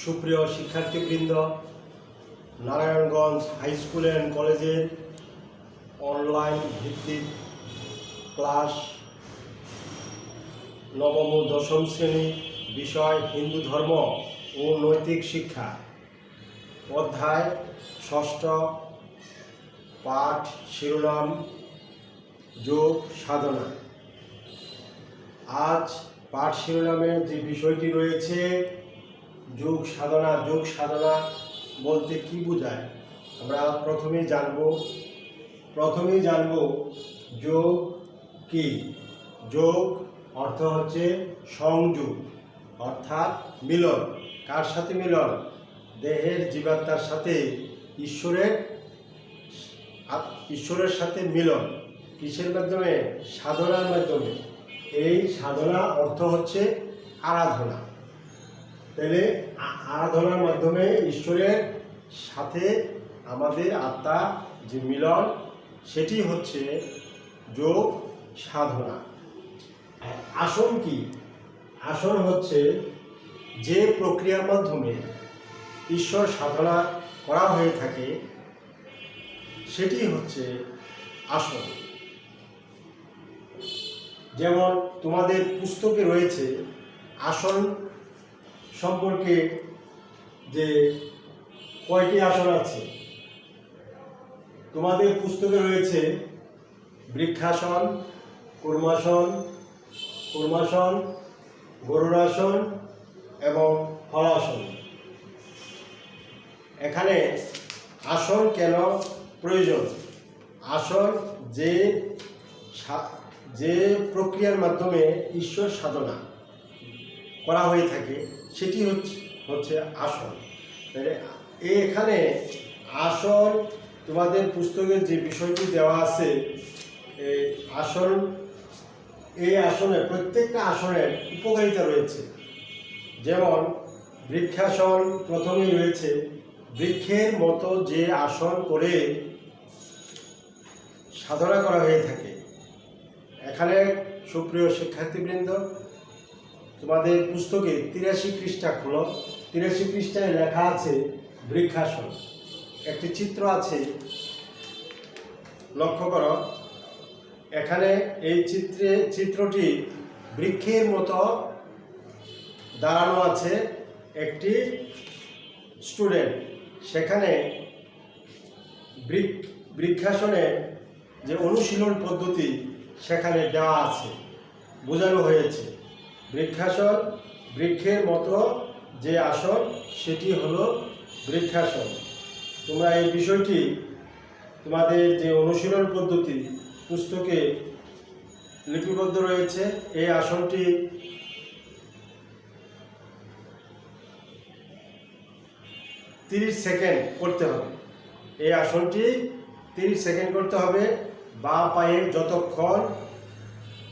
সুপ্রিয় শিক্ষার্থীবৃন্দ, Narayanganj high school and কলেজের অনলাইন ভিত্তিক ক্লাস নবম ও দশম শ্রেণী, বিষয় হিন্দু ধর্ম ও নৈতিক শিক্ষা, অধ্যায় ষষ্ঠ, পাঠ শিরোনাম যোগ সাধনা। আজ পাঠ শিরোনামের যে বিষয়টি রয়েছে যোগ সাধনা। যোগ সাধনা বলতে কি বোঝায় আমরা প্রথমেই জানব যোগ কি। যোগ অর্থ হচ্ছে সংযোগ, অর্থাৎ মিলন। কার সাথে মিলন? দেহের জীবাত্মার সাথে ঈশ্বরের সাথে মিলন। কিসের মাধ্যমে? সাধনার মাধ্যমে। এই সাধনা অর্থ হচ্ছে আরাধনা। তাহলে আরাধনার মাধ্যমে ঈশ্বরের সাথে আমাদের আত্মার যে মিলন, সেটি হচ্ছে যোগ সাধনা। আসন কি? আসন হচ্ছে যে প্রক্রিয়ার মাধ্যমে ঈশ্বর সাধনা করা হয়ে থাকে, সেটি হচ্ছে আসন। যেমন তোমাদের পুস্তকে রয়েছে আসন সম্পর্কে যে কয়টি আসন আছে। তোমাদের পুস্তকে রয়েছে বৃক্ষাসন, কূর্মাসন, গরুড়াসন এবং হলাসন। এখানে আসন কেন প্রয়োজন? আসন যে প্রক্রিয়ার মাধ্যমে ঈশ্বর সাধনা করা হয়ে থাকে, সেটি হচ্ছে আসন। এখানে আসন, তোমাদের পুস্তকের যে বিষয়টি দেওয়া আছে, এই আসনে প্রত্যেকটা আসনের উপকারিতা রয়েছে। যেমন বৃক্ষাসন প্রথমেই রয়েছে, বৃক্ষের মতো যে আসন করে সাধনা করা হয়ে থাকে। এখানে সুপ্রিয় শিক্ষার্থীবৃন্দ, তোমাদের পুস্তকে 83 পৃষ্ঠা খোলো। 83 পৃষ্ঠায় লেখা আছে বৃক্ষাসন। একটি চিত্র আছে, লক্ষ্য করো। এখানে এই চিত্রটি বৃক্ষের মতো দাঁড়ানো আছে একটি স্টুডেন্ট। সেখানে বৃক্ষাসনে যে অনুশীলন পদ্ধতি সেখানে দেওয়া আছে, বোঝানো হয়েছে। বৃক্ষাসন, বৃক্ষের মতো যে আসন, সেটি হলো বৃক্ষাসন। তোমরা এই বিষয়টি তোমাদের যে অনুশীলন পদ্ধতি পুস্তকে লিপিবদ্ধ রয়েছে। এই আসনটি 30 সেকেন্ড করতে হবে। এই আসনটি 30 সেকেন্ড করতে হবে। বাঁ পায়ে যতক্ষণ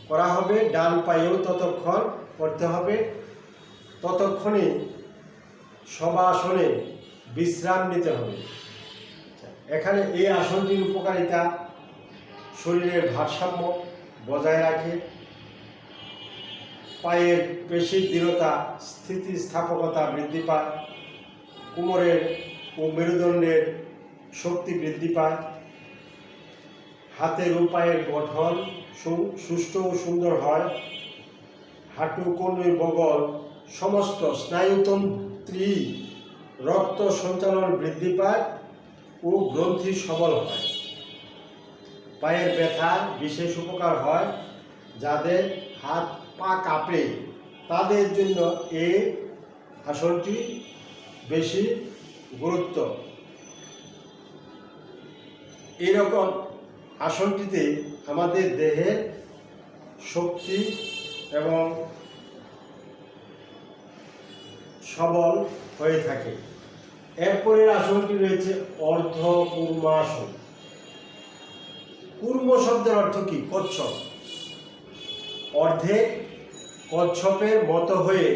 করা হবে, ডান পায়েও ততক্ষণ করতে হবে। ততক্ষণে শবাসনে বিশ্রাম নিতে হবে। এখানে এই আসনটির উপকারিতা: শরীরের ভারসাম্য বজায় রাখে, পায়ের পেশির দৃঢ়তা, স্থিতিস্থাপকতা বৃদ্ধি পায়, কোমরের ও মেরুদণ্ডের শক্তি বৃদ্ধি পায়, হাতের ও পায়ের গঠন সুষ্ঠু ও সুন্দর হয়, হাঁটু, কনুই, বগল সমস্ত স্নায়ুতন্ত্রী রক্ত সঞ্চালন বৃদ্ধি পায় ও গ্রন্থি সবল হয়। পায়ের ব্যথা বিশেষ উপকার হয়। যাদের হাত পা কাঁপে তাদের জন্য এই আসনটি বেশি গুরুত্ব। এইরকম আসনটিতে আমাদের দেহের শক্তি এবং সবল হয়ে থাকে। এরপরের আসনটি রয়েছে অর্ধ কূর্মাসন। কূর্ম শব্দের অর্থ কি? কচ্ছপ। অর্ধেক কচ্ছপের মতো হয়ে,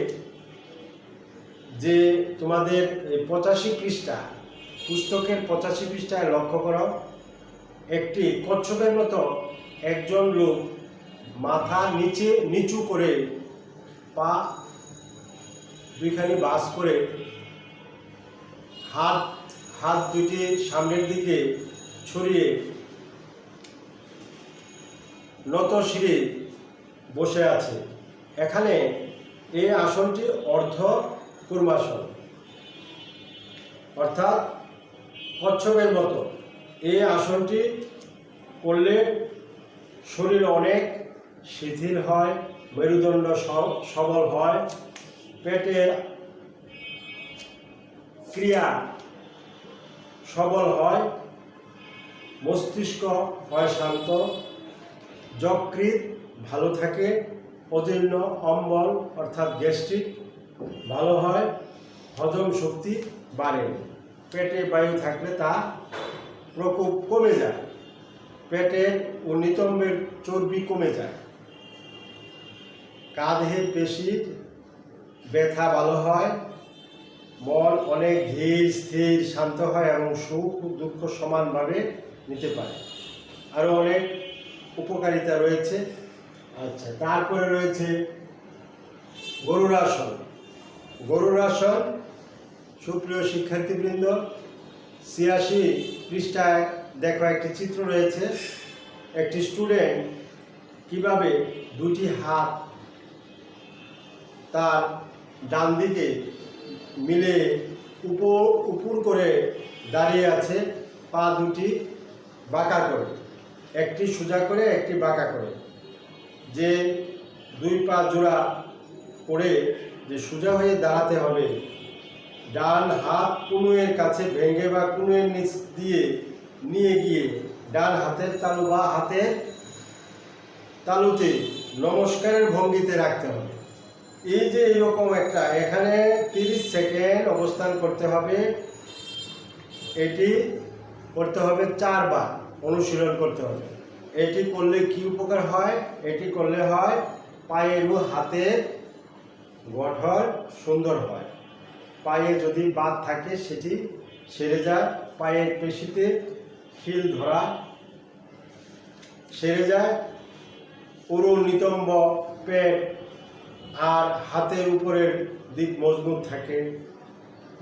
যে তোমাদের 85 পৃষ্ঠা পুস্তকের 85 পৃষ্ঠায় লক্ষ্য করো, একটি কচ্ছপের মতো একজন লোক মাথা নিচু করে, পা দুইখানি বাস করে হাত হাত দুটি সামনের দিকে ছড়িয়ে নত শিরে বসে আছে। এখানে এই আসনটি অর্ধ কূর্মাসন, অর্থাৎ কচ্ছপের মতো। এই আসনটি করলে শরীর অনেক শিথিল হয়, মেরুদণ্ড সবল হয়, পেটের ক্রিয়া সবল হয়, মস্তিষ্ক হয় শান্ত, যকৃৎ ভালো থাকে, অজীর্ণ অম্বল অর্থাৎ গ্যাস্ট্রিক ভালো হয়, হজম শক্তি বাড়ে, পেটে বায়ু থাকলে তা প্রকোপ কমে যায়, পেটের ও নিতম্বের চর্বি কমে যায়, কাঁধে পেশির ব্যথা ভালো হয়, মন অনেক ধীর স্থির শান্ত হয় এবং সুখ দুঃখ সমানভাবে নিতে পারে। আরও অনেক উপকারিতা রয়েছে। আচ্ছা, তারপরে রয়েছে গরুরাসন। গরুরাসন, সুপ্রিয় শিক্ষার্থীবৃন্দ, ৮৬ পৃষ্ঠায় দেখো একটি চিত্র রয়েছে। একটি স্টুডেন্ট কিভাবে দুটি হাত তার ডান দিকে মিলে উপর করে দাঁড়িয়ে আছে, পা দুটি বাঁকা করে, একটি সোজা করে একটি বাঁকা করে। যে দুই পা জোড়া করে যে সোজা হয়ে দাঁড়াতে হবে, ডান হাত কনুইয়ের কাছে ভেঙে বা কনুইয়ের নিচ দিয়ে নিয়ে গিয়ে ডান হাতের তালু বা হাতের তালুতে নমস্কারের ভঙ্গিতে রাখতে হবে। এই যে এইরকম একটা, এখানে 30 সেকেন্ড অবস্থান করতে হবে। এটি করতে হবে 4 বার অনুশীলন করতে হবে। এটি করলে কি উপকার হয়? এটি করলে হয় পায়ের ও হাতের গঠন সুন্দর হয়, পায়ে যদি বাত থাকে সেটি সেরে যায়, পায়ের পেশিতে খিল ধরা সেরে যায়, পুরো নিতম্ব, পেট আর হাতের উপরের দিক মজবুত থাকে,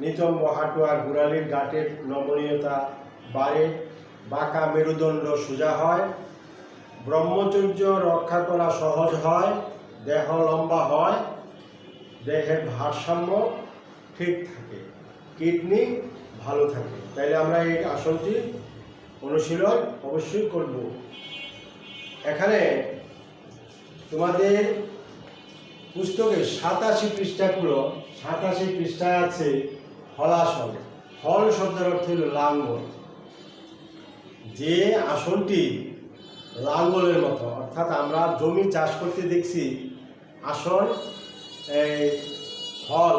নিতম্ব, হাঁটু আর গোড়ালির গাঁটের নমনীয়তা বাড়ে, বাঁকা মেরুদণ্ড সোজা হয়, ব্রহ্মচর্য রক্ষা করা সহজ হয়, দেহ লম্বা হয়, দেহের ভারসাম্য ঠিক থাকে, কিডনি ভালো থাকে। তাইলে আমরা এই আসনটি অনুশীলন অবশ্যই করব। এখানে তোমাদের পুস্তকে ৮৭ পৃষ্ঠা খুলো, ৮৭ পৃষ্ঠায় আছে হলাসন। হল শব্দের অর্থ হল লাঙ্গল। যে আসনটি লাঙ্গলের মতো, অর্থাৎ আমরা জমি চাষ করতে দেখছি আসন হল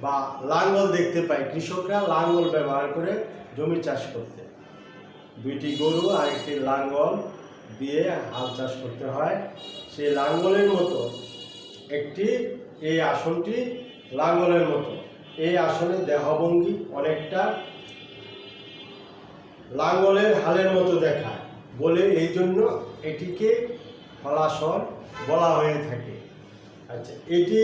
বা লাঙ্গল দেখতে পাই, কৃষকরা লাঙ্গল ব্যবহার করে জমি চাষ করতে, দুইটি গরু আর একটি লাঙ্গল দিয়ে হাল চাষ করতে হয়। সেই লাঙ্গলের মতো একটি এই আসনটি লাঙ্গলের মতো। এই আসনের দেহভঙ্গি অনেকটা লাঙ্গলের হালের মতো দেখায় বলে এই জন্য এটিকে হলাসন বলা হয়ে থাকে। আচ্ছা, এটি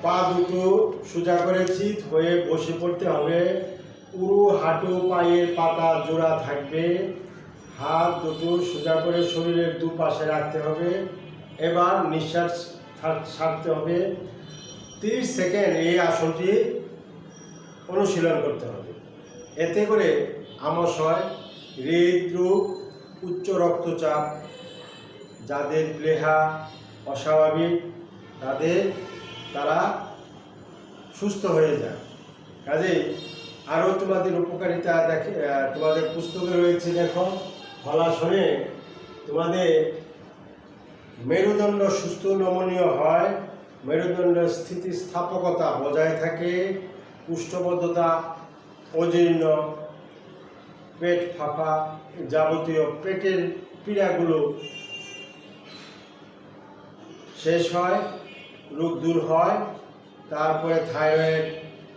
পা দুটো সোজা করে চিত হয়ে বসে পড়তে হবে, পুরো হাঁটু পায়ের পাতা জোড়া থাকবে, হাত দুটো সোজা করে শরীরের দুপাশে রাখতে হবে। এবার নিঃশ্বাস ছাড়তে হবে। 30 সেকেন্ড এই আসনটি অনুশীলন করতে হবে। এতে করে আমাশয়, হৃদরোগ, উচ্চ রক্তচাপ, যাদের প্লেহা অস্বাভাবিক তারা সুস্থ হয়ে যায়। কাজেই আরও তোমাদের উপকারিতা তোমাদের পুস্তকে রয়েছে। দেখো, হলাসনে তোমাদের মেরুদণ্ড সুস্থ নমনীয় হয়, মেরুদণ্ডের স্থিতিস্থাপকতা বজায় থাকে, কুষ্ঠবদ্ধতা, অজীর্ণ, পেট ফাঁপা, যাবতীয় পেটের পীড়াগুলো শেষ হয়, রোগ দূর হয়। তারপরে থাইরয়েড,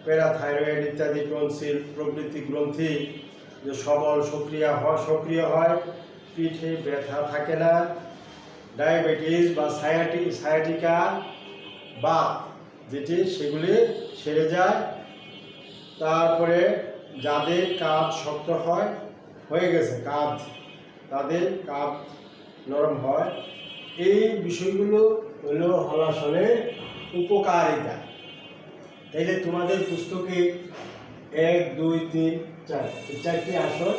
প্যারাথাইরয়েড ইত্যাদি টনসিল প্রভৃতি গ্রন্থি যে সবল সক্রিয় হয়, পিঠে ব্যথা থাকে না, ডায়াবেটিস বা সায়াটিকা বা যেটি সেগুলি সেরে যায়, তারপরে যাদের কাঁধ শক্ত হয়ে গেছে কাঁধ, তাদের কাঁধ নরম হয়, এই বিষয়গুলো হলো হলাসনের উপকারিতা। তাইলে তোমাদের পুস্তকে 1, 2, 3, 4 চারটি আসন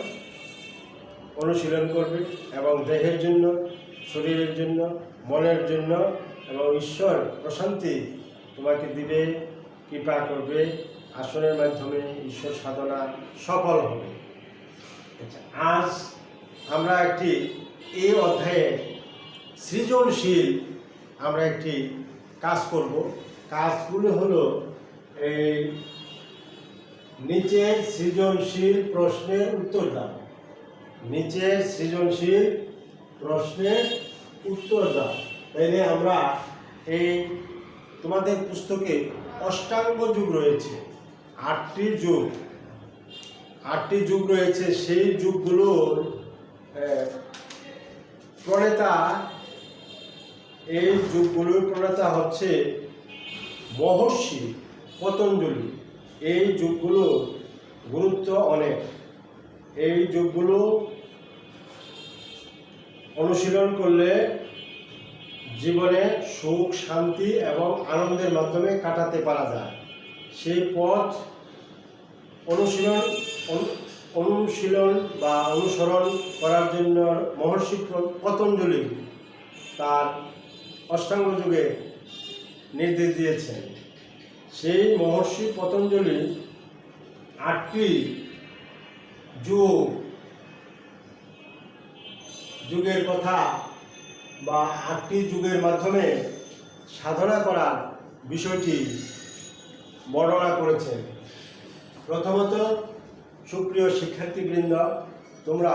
অনুশীলন করবে এবং দেহের জন্য, শরীরের জন্য, মনের জন্য এবং ঈশ্বর প্রশান্তি তোমাকে দিবে, কৃপা করবে। আসনের মাধ্যমে ঈশ্বর সাধনা সফল হবে। আজ আমরা এই অধ্যায়ে সৃজনশীল আমরা একটি কাজ করব। কাজগুলো হলো এই নিচের সৃজনশীল প্রশ্নের উত্তর দাও। নিচের সৃজনশীল প্রশ্নের উত্তর দাও। তাইলে আমরা তোমাদের পুস্তকে অষ্টাঙ্গ যুগ রয়েছে, 8টি যুগ রয়েছে। সেই যুগগুলোর প্রণেতা, এই যুগগুলোর প্রণেতা হচ্ছে মহর্ষি পতঞ্জলি। এই যুগগুলোর গুরুত্ব অনেক। এই যুগগুলো অনুশীলন করলে জীবনে সুখ, শান্তি এবং আনন্দের মাধ্যমে কাটাতে পারা যায়। সেই পথ অনুশীলন বা অনুসরণ করার জন্য মহর্ষি পতঞ্জলি তার অষ্টাঙ্গ যুগে নির্দেশ দিয়েছেন। সেই মহর্ষি পতঞ্জলি 8টি যুগের কথা বা 8টি যুগের মাধ্যমে সাধনা করার বিষয়টি বর্ণনা করেছেন। প্রথমত, সুপ্রিয় শিক্ষার্থীবৃন্দ, তোমরা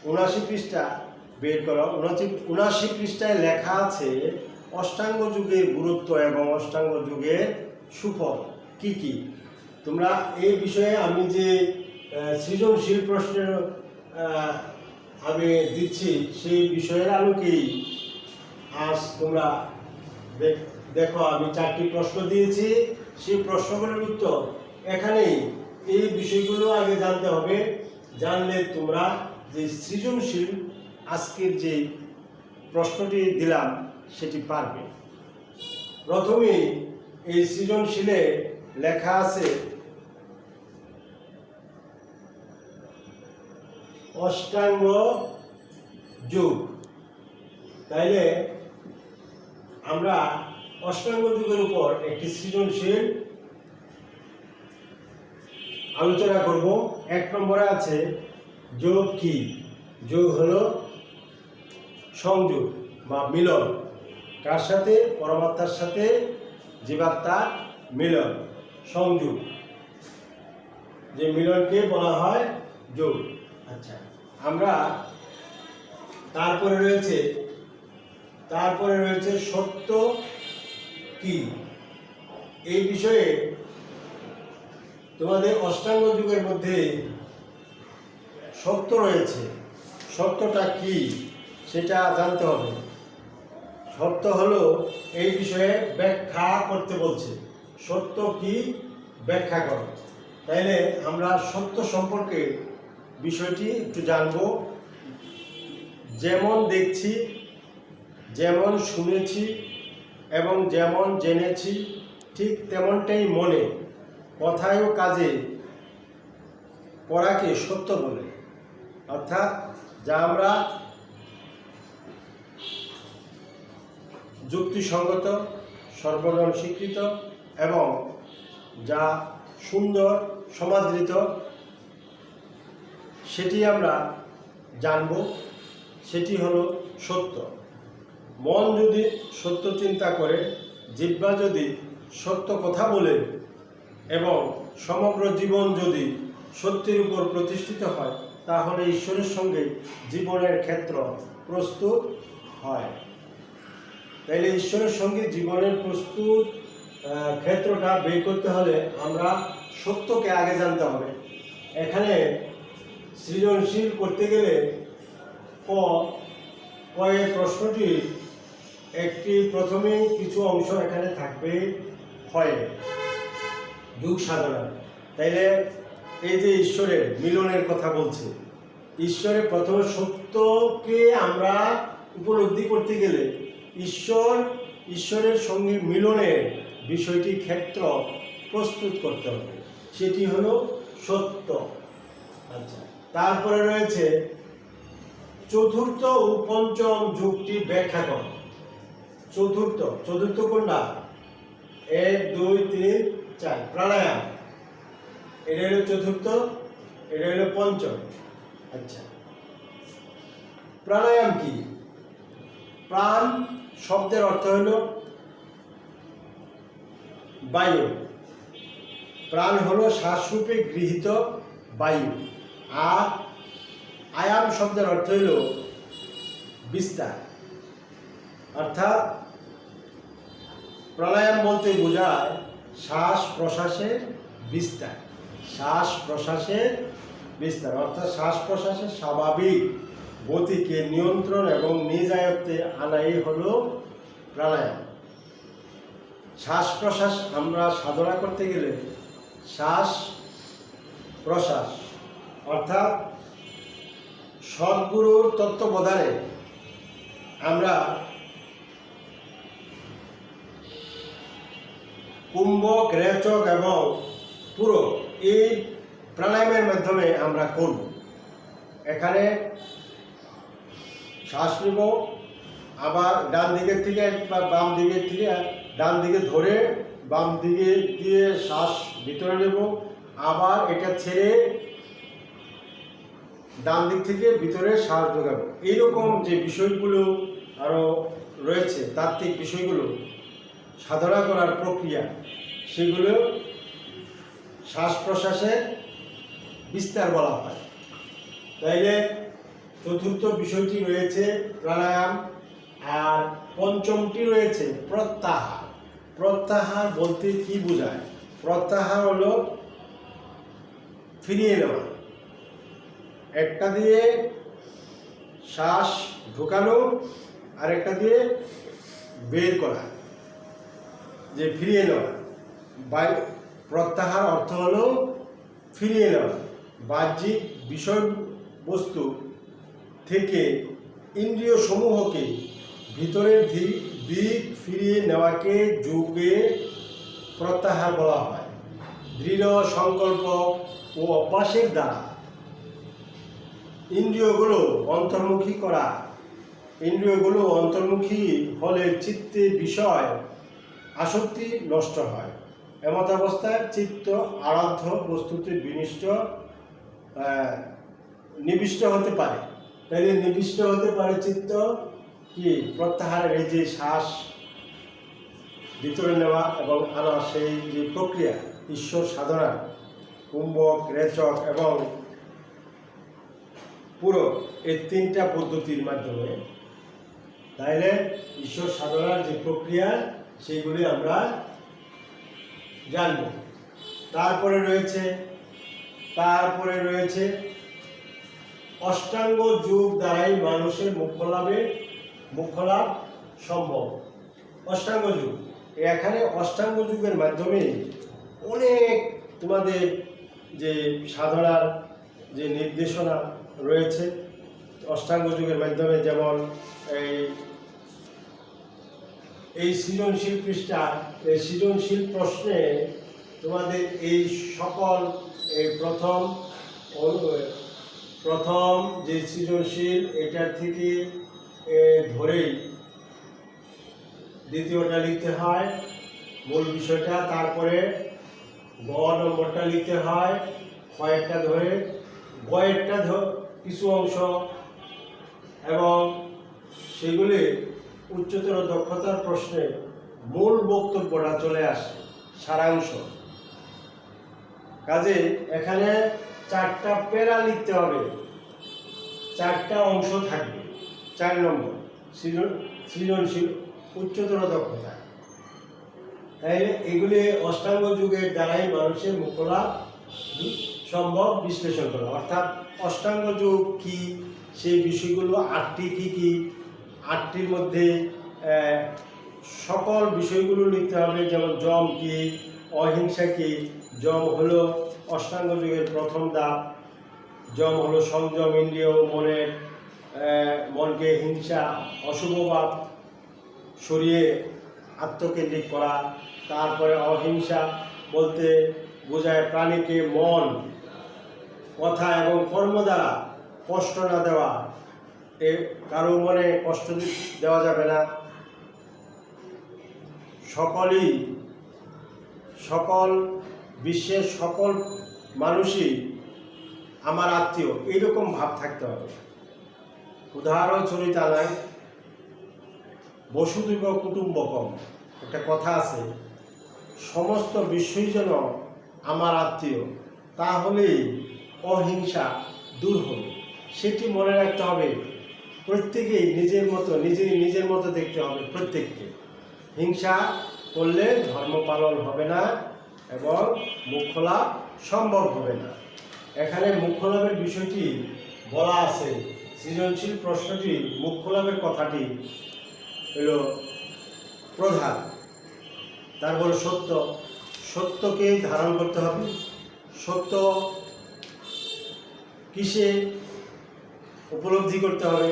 79 পৃষ্ঠা বের করো। 79 পৃষ্ঠায় লেখা আছে অষ্টাঙ্গ যুগের গুরুত্ব এবং অষ্টাঙ্গ যুগের সুফল কি কি। তোমরা এই বিষয়ে আমি যে সৃজনশীল প্রশ্নের আমি দিচ্ছি সেই বিষয়ের আলোকেই আজ তোমরা দেখো, আমি 4টি প্রশ্ন দিয়েছি। সেই প্রশ্নগুলোর উত্তর এখানেই। এই বিষয়গুলো আগে জানতে হবে, জানলে তোমরা যে সৃজনশীল আজকের যে প্রশ্নটি দিলাম সেটি পারবে। প্রথমে এই সৃজনশীলে লেখা আছে অষ্টাঙ্গ যুগ। তাইলে আমরা অষ্টাঙ্গ যুগের উপর একটি সৃজনশীল আলোচনা করব। 1 নম্বরে আছে যোগ কি। যোগ হলো সংযোগ বা মিলন। কার সাথে? পরমাত্মার সাথে জীবাত্মার মিলন, সংযোগ। যে মিলনকে বলা হয় যোগ। আচ্ছা, আমরা তারপরে রয়েছে সত্য কি। এই বিষয়ে তোমাদের অষ্টাঙ্গ যুগের মধ্যে সত্য রয়েছে। সত্যটা কি সেটা জানতে হবে। সত্য হলো এই বিষয়ে ব্যাখ্যা করতে বলছে। সত্য কি ব্যাখ্যা করো। তাইলে আমরা সত্য সম্পর্কে বিষয়টি একটু জানব। যেমন দেখছি, যেমন শুনেছি এবং যেমন জেনেছি, ঠিক তেমনটাই মনে, কথায় ও কাজে করাকে সত্য বলে। অর্থাৎ যা আমরা যুক্তিসঙ্গত, সর্বজন স্বীকৃত এবং যা সুন্দর সমাদৃত, সেটি আমরা জানব, সেটি হলো সত্য। মন যদি সত্য চিন্তা করে, জিহ্বা যদি সত্য কথা বলে এবং সমগ্র জীবন যদি সত্যের উপর প্রতিষ্ঠিত হয়, তাহলে ঈশ্বরের সঙ্গে জীবনের ক্ষেত্র প্রস্তুত হয়। তাইলে ঈশ্বরের সঙ্গে জীবনের প্রস্তুত ক্ষেত্রটা বের করতে হলে আমরা সত্যকে আগে জানতে হবে। এখানে সৃজনশীল করতে গেলে কয়েক প্রশ্নটি একটি প্রথমে কিছু অংশ এখানে থাকবে হয় যুগ সাধনা। তাইলে এই যে ঈশ্বরের মিলনের কথা বলছে, ঈশ্বরের প্রথম সত্যকে আমরা উপলব্ধি করতে গেলে ঈশ্বরের সঙ্গে মিলনের বিষয়টি ক্ষেত্র প্রস্তুত করতে হবে, সেটি হলো সত্য। আচ্ছা, তারপরে রয়েছে চতুর্থ ও পঞ্চম যুগটি ব্যাখ্যা কর। চতুর্থ কোনটা? 1 2 3 4 প্রাণায়াম, এটা হলো চতুর্থ, এটা হলো পঞ্চম। আচ্ছা, প্রাণায়াম কি? প্রাণ শব্দের অর্থ হলো বায়ু। প্রাণ হলো শ্বাসরূপে গৃহীত বায়ু। আর আয়াম শব্দের অর্থ হলো বিস্তার। অর্থাৎ প্রাণায়াম বলতে বোঝায় শ্বাস প্রশ্বাসের বিস্তার। শ্বাস প্রশ্বাসের বিস্তার অর্থাৎ শ্বাস প্রশ্বাসের স্বাভাবিক গতিকে নিয়ন্ত্রণ এবং নিজ আয়ত্তে আনাই হলো প্রাণায়াম। শ্বাস প্রশ্বাস আমরা সাধনা করতে গেলে শ্বাস প্রশ্বাস অর্থাৎ সদ্গুরুর তত্ত্বাবধানে আমরা কুম্ভক, রেচক এবং পুরো এই প্রাণায়ামের মাধ্যমে আমরা করব। এখানে শ্বাস নিব, আবার ডান দিকের থেকে বা বাম দিকের থেকে ডান দিকে ধরে বাম দিকে দিয়ে শ্বাস ভিতরে নেব, আবার এটা ছেড়ে ডান দিক থেকে ভিতরে শ্বাস ঢোকাবো। এইরকম যে বিষয়গুলো আরও রয়েছে, তাত্ত্বিক বিষয়গুলো সাধনা করার প্রক্রিয়া, সেগুলো শ্বাস প্রশ্বাসের বিস্তার বলা হয়। তাইলে চতুর্থ বিষয়টি রয়েছে প্রাণায়াম, আর পঞ্চমটি রয়েছে প্রত্যাহার। প্রত্যাহার বলতে কি বোঝায়? প্রত্যাহার হলো ফিরিয়ে নেওয়া। একটা দিয়ে শ্বাস ঢোকানো আর একটা দিয়ে বের করা, যে ফিরিয়ে নেওয়া। প্রত্যাহার অর্থ হলো ফিরিয়ে নেওয়া। বাহ্যিক বিষয়বস্তু থেকে ইন্দ্রিয় সমূহকে ভিতরের দিক ফিরিয়ে নেওয়াকে যোগে প্রত্যাহার বলা হয়। দৃঢ় সংকল্প ও অভ্যাসের দ্বারা ইন্দ্রিয়গুলো অন্তর্মুখী হলে চিত্তে বিষয় আসক্তি নষ্ট হয়। এমত অবস্থায় চিত্ত আরাধ্য বস্তুতে নিবিষ্ট হতে পারে। তাইলে নিবিষ্ট হতে পারে চিত্ত কি? প্রত্যাহারের এই যে শ্বাস ভিতরে নেওয়া এবং আনা, সেই যে প্রক্রিয়া ঈশ্বর সাধনা, কুম্ভক, রেচক এবং পুরো এই তিনটা পদ্ধতির মাধ্যমে। তাইলে ঈশ্বর সাধনার যে প্রক্রিয়া, সেইগুলি আমরা জানব। তারপরে রয়েছে অষ্টাঙ্গ যোগ দ্বারাই মানুষের মোক্ষ লাভ সম্ভব। অষ্টাঙ্গ যোগ, এখানে অষ্টাঙ্গ যুগের মাধ্যমে অনেক তোমাদের যে সাধনার যে নির্দেশনা রয়েছে অষ্টাঙ্গ যুগের মাধ্যমে, যেমন এই সৃজনশীল পৃষ্ঠা, এই সৃজনশীল প্রশ্নে তোমাদের এই সকল এই প্রথম যে সৃজনশীল, এটার থেকে ধরেই দ্বিতীয়টা লিখতে হয় মূল বিষয়টা, তারপরে গ নম্বরটা লিখতে হয় কয়েকটা ধরে, গয়েরটা কিছু অংশ, এবং সেগুলি উচ্চতর দক্ষতার প্রশ্নে মূল বক্তব্যটা চলে আসে, সারাংশ। কাজে এখানে 4টা প্যারা লিখতে হবে, 4টা অংশ থাকবে। 4 নম্বর সৃজনশীল উচ্চতর দক্ষতা। তাই এগুলি অষ্টাঙ্গ যুগের দ্বারাই মানুষের মোক্ষ লাভ সম্ভব বিশ্লেষণ করা। অর্থাৎ অষ্টাঙ্গ যুগ কি, সেই বিষয়গুলো 8টি কি 8টির মধ্যে সকল বিষয়গুলো লিখতে হবে, যেমন যম কি, অহিংসা কি, যম হলো অষ্টাঙ্গ যোগের প্রথম ধাপ। যম হলো সংযম, ইন্দ্রিয় ও মনকে হিংসা, অশুভ ভাব সরিয়ে আত্মকেন্দ্রিক করা। তারপরে অহিংসা বলতে বোঝায় প্রাণীকে মন, কথা এবং কর্ম দ্বারা কষ্ট না দেওয়া। কারো মনে কষ্ট দেওয়া যাবে না। সকল বিশ্বের সকল মানুষই আমার আত্মীয়, এইরকম ভাব থাকতে হবে। উদাহরণ চরিতালয় বসুধৈব কুটুম্বকম, একটা কথা আছে, সমস্ত বিশ্বই যেন আমার আত্মীয়, তাহলেই অহিংসা দূর হবে। সেটি মনে রাখতে হবে। প্রত্যেকেই নিজের মতো দেখতে হবে প্রত্যেককে। হিংসা করলে ধর্ম পালন হবে না এবং মোক্ষ লাভ সম্ভব হবে না। এখানে মোক্ষ লাভের বিষয়টি বলা আছে। সৃজনশীল প্রশ্নটি মোক্ষ লাভের কথাটি হলো প্রধান। তারপর সত্যকে ধারণ করতে হবে। সত্য কিসে উপলব্ধি করতে হবে?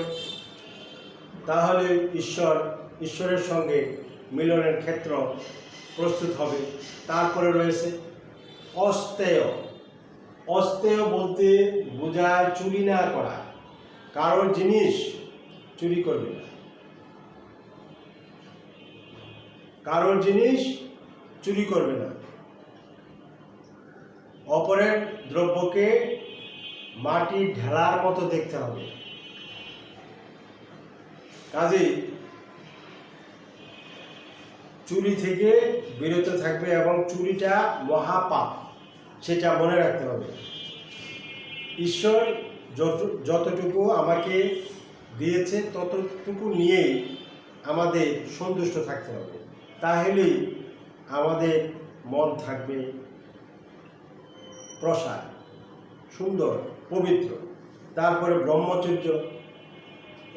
তাহলে ঈশ্বরের সঙ্গে মিলনের ক্ষেত্র প্রস্তুত হবে। তারপরে রয়েছে অস্তেয়। অস্তেয় বলতে বোঝায় চুরি না করা, কারোর জিনিস চুরি করবে না, কারোর জিনিস চুরি করবে না। অপরের দ্রব্যকে মাটি ঢেলার মতো দেখতে হবে। কাজেই চুরি থেকে বিরত থাকবে এবং চুরিটা মহাপাপ, সেটা মনে রাখতে হবে। ঈশ্বর যতটুকু আমাকে দিয়েছে ততটুকু নিয়েই আমাদের সন্তুষ্ট থাকতে হবে। তাহলেই আমাদের মন থাকবে প্রসাদ, সুন্দর, পবিত্র। তারপরে ব্রহ্মচর্য,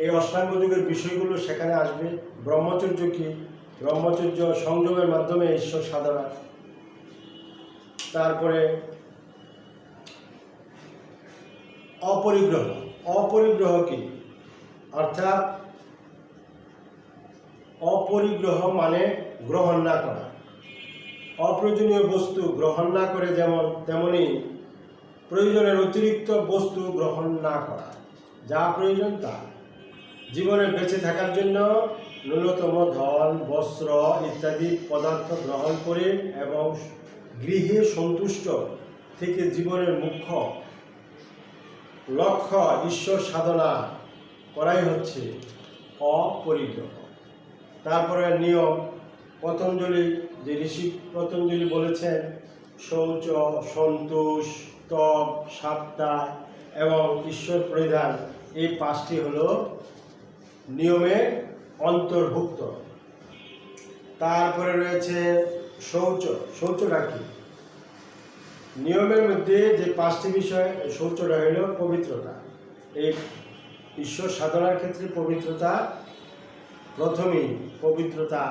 এই অষ্টাঙ্গ যোগের বিষয়গুলো সেখানে আসবে। ব্রহ্মচর্য কি? ব্রহ্মচর্য সংযমের মাধ্যমে ঈশ্বর সাধনা। তারপরে অপরিগ্রহ। অপরিগ্রহ কি? অর্থাৎ অপরিগ্রহ মানে গ্রহণ না করা। অপ্রয়োজনীয় বস্তু গ্রহণ না করে তেমনি প্রয়োজনের অতিরিক্ত বস্তু গ্রহণ না করা। যা প্রয়োজন তা। জীবনে বেঁচে থাকার জন্য ন্যূনতম ধন, বস্ত্র ইত্যাদি পদার্থ গ্রহণ করে এবং গৃহে সন্তুষ্ট থেকে জীবনের মুখ্য লক্ষ্য ঈশ্বর সাধনা করাই হচ্ছে অপরিগ্রহ। তারপরে নিয়ম, পতঞ্জলি, যে ঋষি পতঞ্জলি বলেছেন, শৌচ, সন্তোষ, তপ, সাত্তা এবং ঈশ্বর পরিধান, এই পাঁচটি হলো নিয়মের অন্তর্ভুক্ত। তারপরে রয়েছে শৌচটা কি? নিয়মের মধ্যে যে পাঁচটি বিষয়, শৌচটা হইল পবিত্রতা। এই ঈশ্বর সাধনার ক্ষেত্রে পবিত্রতা প্রথমেই, পবিত্রতা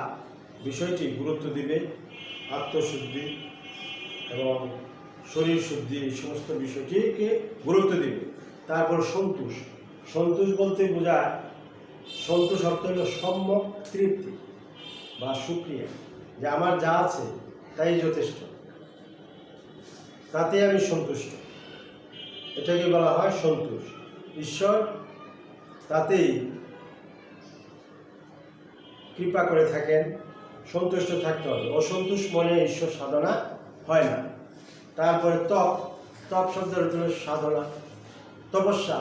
বিষয়টি গুরুত্ব দিবে। আত্মশুদ্ধি এবং শরীর শুদ্ধি, এই সমস্ত বিষয়টিকে গুরুত্ব দিবে। তারপর সন্তোষ বলতে বোঝায়, সন্তোষ অর্থ হল সম্যক তৃপ্তি বা সুক্রিয়া, যে আমার যা আছে তাই যথেষ্ট, তাতে আমি সন্তুষ্ট, এটাকে বলা হয় সন্তোষ। ঈশ্বর তাতেই কৃপা করে থাকেন, সন্তুষ্ট থাকতে হবে। অসন্তোষ মনে ঈশ্বর সাধনা হয় না। তারপরে তপ শব্দের অর্থ সাধনা, তপস্যা।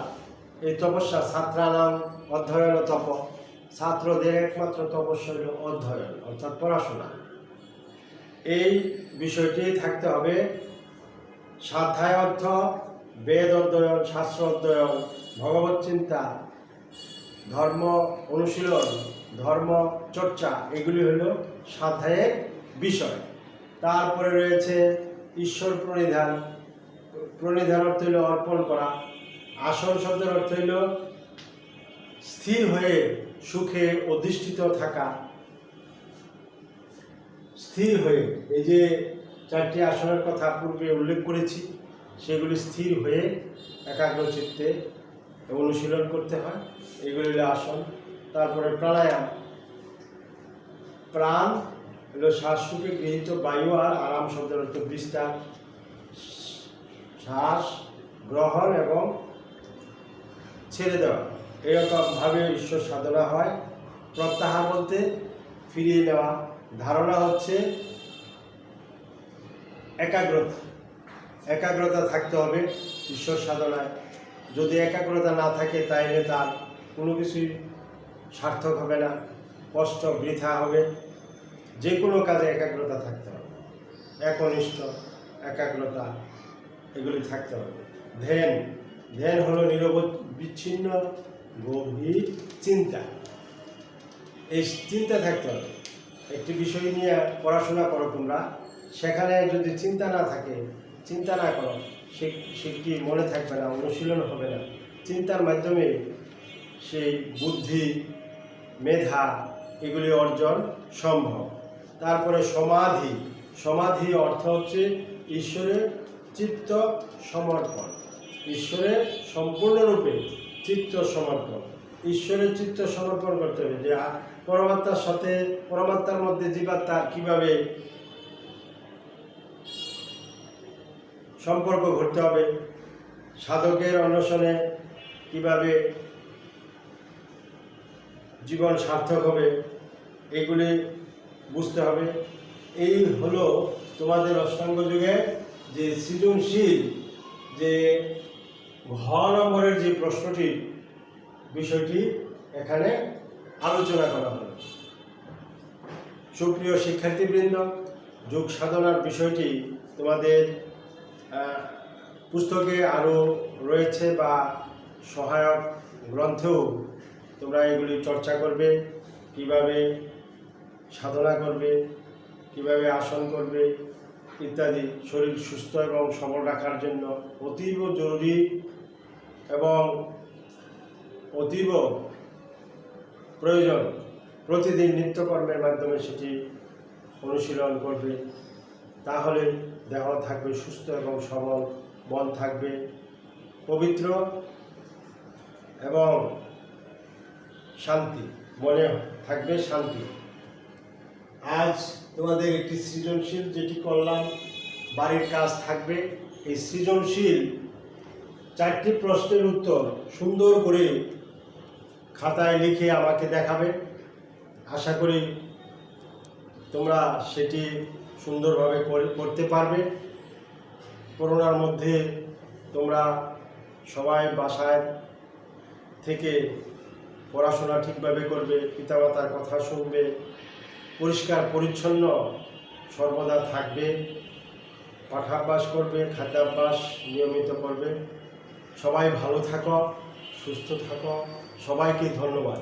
এই তপস্যা ছাত্রানাম অধ্যয়ন তপ, ছাত্রদের একমাত্র তপস্যা হল অধ্যয়ন, অর্থাৎ পড়াশোনা। এই বিষয়টি থাকতে হবে। স্বাধ্যায় অর্থ বেদ অধ্যয়ন, শাস্ত্র অধ্যয়ন, ভগবত চিন্তা, ধর্ম অনুশীলন, ধর্ম চর্চা, এগুলি হলো স্বাধ্যায়ের বিষয়। তারপরে রয়েছে ঈশ্বর প্রণিধান। প্রণিধান অর্থ হইল অর্পণ করা। আসন শব্দের অর্থ হইল স্থির হয়ে সুখে অধিষ্ঠিত থাকা। স্থির হয়ে, এই যে 4টি আসনের কথা পূর্বে উল্লেখ করেছি, সেগুলি স্থির হয়ে একাগ্র চিত্তে অনুশীলন করতে হয়। এগুলি হলো আসন। তারপরে প্রাণায়াম। প্রাণ হলো শ্বাসরূপে গৃহীত বায়ু, আর আরাম শব্দের অর্থ বিস্তার। শ্বাস গ্রহণ এবং ছেড়ে দেওয়া, এরকমভাবে ঈশ্বর সাধনা হয়। প্রত্যাহার বলতে ফিরিয়ে নেওয়া। ধারণা হচ্ছে একাগ্রতা। একাগ্রতা থাকতে হবে ঈশ্বর সাধনায়। যদি একাগ্রতা না থাকে তাইলে তার কোনো কিছুই সার্থক হবে না, কষ্ট বৃথা হবে। যে কোনো কাজে একাগ্রতা থাকতে হবে, একনিষ্ঠ একাগ্রতা এগুলি থাকতে হবে। ধ্যান। ধ্যান হলো বিচ্ছিন্ন গভীর চিন্তা। এই চিন্তা থাকতে হবে। একটি বিষয় নিয়ে পড়াশোনা করো তোমরা, সেখানে যদি চিন্তা না থাকে, চিন্তা না করো, সেটি মনে থাকবে না, অনুশীলন হবে না। চিন্তার মাধ্যমে সেই বুদ্ধি, মেধা এগুলি অর্জন সম্ভব। তারপরে সমাধি। সমাধি অর্থ হচ্ছে ঈশ্বরের চিত্ত সমর্পণ। ঈশ্বরের সম্পূর্ণরূপে চিত্ত সমর্পণ। ঈশ্বরের চিত্ত সমর্পণ করতে হবে, যে পরমাত্মার সাথে, পরমাত্মার মধ্যে জীবাত্মার কীভাবে সম্পর্ক ঘটতে হবে, সাধকের অন্বেষণে কীভাবে জীবন সার্থক হবে, এগুলি বুঝতে হবে। এই হলো তোমাদের অষ্টাঙ্গ যুগে যে সৃজনশীল, যে ঘ নম্বরের যে প্রশ্নটি, বিষয়টি এখানে আলোচনা করা হলো। সুপ্রিয় শিক্ষার্থীবৃন্দ, যোগ সাধনার বিষয়টি তোমাদের পুস্তকে আরও রয়েছে, বা সহায়ক গ্রন্থেও তোমরা এগুলি চর্চা করবে। কিভাবে সাধনা করবে, কিভাবে আসন করবে ইত্যাদি, শরীর সুস্থ এবং সবল রাখার জন্য অতীব জরুরি এবং অতীব প্রয়োজন। প্রতিদিন নিত্যকর্মের মাধ্যমে সেটি অনুশীলন করবে, তাহলে দেহ থাকবে সুস্থ এবং সবল, মন থাকবে পবিত্র এবং শান্তি, মনে থাকবে শান্তি। আজ তোমাদের একটি সৃজনশীল যেটি করলাম, বাড়ির কাজ থাকবে। এই সৃজনশীল 4টি প্রশ্নের উত্তর সুন্দর করে খাতায় লিখে আমাকে দেখাবে। আশা করি তোমরা সেটি সুন্দরভাবে করতে পারবে। করোনার মধ্যে তোমরা সবাই বাসায় থেকে পড়াশোনা ঠিকভাবে করবে, পিতামাতার কথা শুনবে, পরিষ্কার পরিচ্ছন্ন সর্বদা থাকবে, পাঠাভ্যাস করবে, খাদ্যাভ্যাস নিয়মিত করবে। সবাই ভালো থাকো, সুস্থ থাকো। সবাইকে ধন্যবাদ।